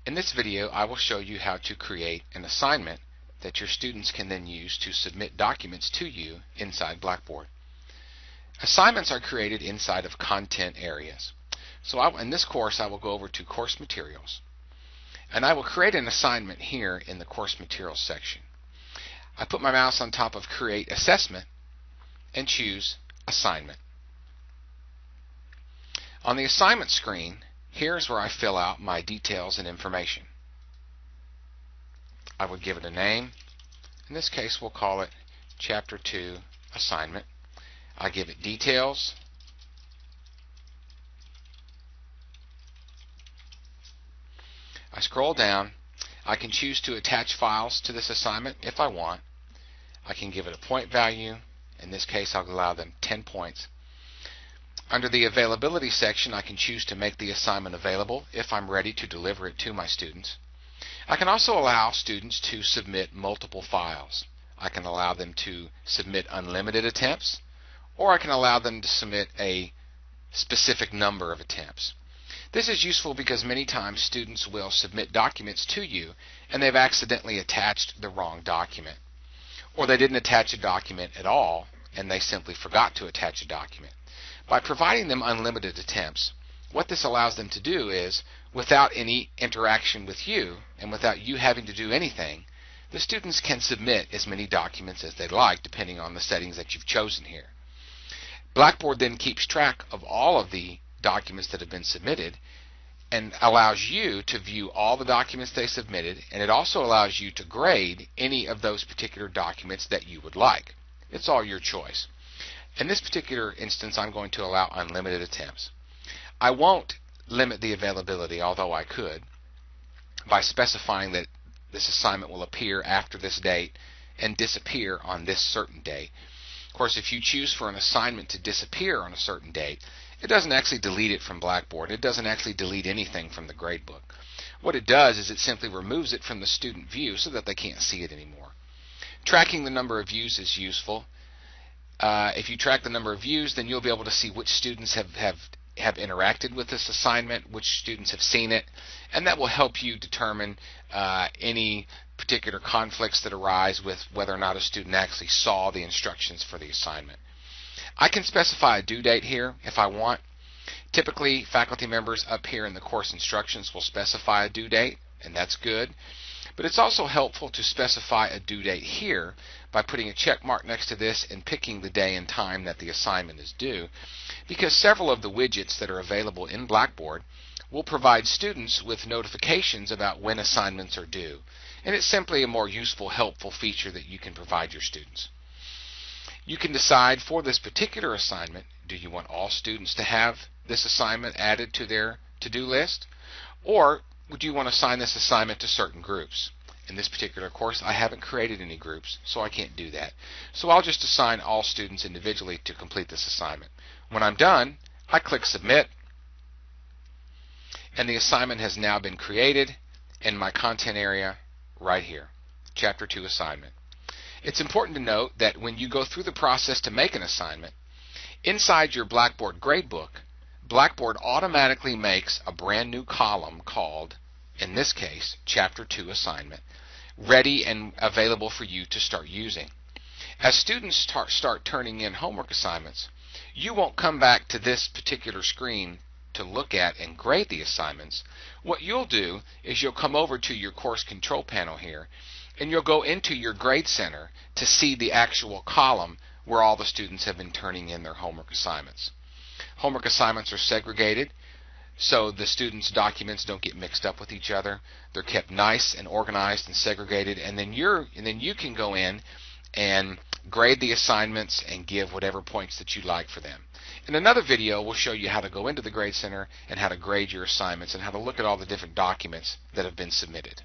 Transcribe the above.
In this video, I will show you how to create an assignment that your students can then use to submit documents to you inside Blackboard. Assignments are created inside of content areas. So in this course, I will go over to Course Materials, and I will create an assignment here in the Course Materials section. I put my mouse on top of Create Assessment and choose Assignment. On the assignment screen, here's where I fill out my details and information. I would give it a name. In this case, we'll call it Chapter 2 Assignment. I give it details. I scroll down. I can choose to attach files to this assignment if I want. I can give it a point value. In this case, I'll allow them 10 points. Under the availability section, I can choose to make the assignment available if I'm ready to deliver it to my students. I can also allow students to submit multiple files. I can allow them to submit unlimited attempts, or I can allow them to submit a specific number of attempts. This is useful because many times students will submit documents to you and they've accidentally attached the wrong document, or they didn't attach a document at all and they simply forgot to attach a document. By providing them unlimited attempts, what this allows them to do is, without any interaction with you and without you having to do anything, the students can submit as many documents as they'd like depending on the settings that you've chosen here. Blackboard then keeps track of all of the documents that have been submitted and allows you to view all the documents they submitted, and it also allows you to grade any of those particular documents that you would like. It's all your choice. In this particular instance, I'm going to allow unlimited attempts. I won't limit the availability, although I could, by specifying that this assignment will appear after this date and disappear on this certain date. Of course, if you choose for an assignment to disappear on a certain date, it doesn't actually delete it from Blackboard. It doesn't actually delete anything from the gradebook. What it does is it simply removes it from the student view so that they can't see it anymore. Tracking the number of views is useful. If you track the number of views, then you'll be able to see which students have interacted with this assignment, which students have seen it, and that will help you determine any particular conflicts that arise with whether or not a student actually saw the instructions for the assignment. I can specify a due date here if I want. Typically, faculty members up here in the course instructions will specify a due date, and that's good. But it's also helpful to specify a due date here by putting a check mark next to this and picking the day and time that the assignment is due, because several of the widgets that are available in Blackboard will provide students with notifications about when assignments are due. And it's simply a more useful, helpful feature that you can provide your students. You can decide for this particular assignment, do you want all students to have this assignment added to their to-do list, or would you want to assign this assignment to certain groups? In this particular course, I haven't created any groups, so I can't do that. So I'll just assign all students individually to complete this assignment. When I'm done, I click Submit, and the assignment has now been created in my content area right here, Chapter 2 Assignment. It's important to note that when you go through the process to make an assignment, inside your Blackboard gradebook, Blackboard automatically makes a brand new column called, in this case, Chapter 2 Assignment, ready and available for you to start using. As students start turning in homework assignments, you won't come back to this particular screen to look at and grade the assignments. What you'll do is you'll come over to your course control panel here, and you'll go into your grade center to see the actual column where all the students have been turning in their homework assignments. Homework assignments are segregated so the students' documents don't get mixed up with each other. They're kept nice and organized and segregated, and then you can go in and grade the assignments and give whatever points that you like for them. In another video, we'll show you how to go into the Grade Center and how to grade your assignments and how to look at all the different documents that have been submitted.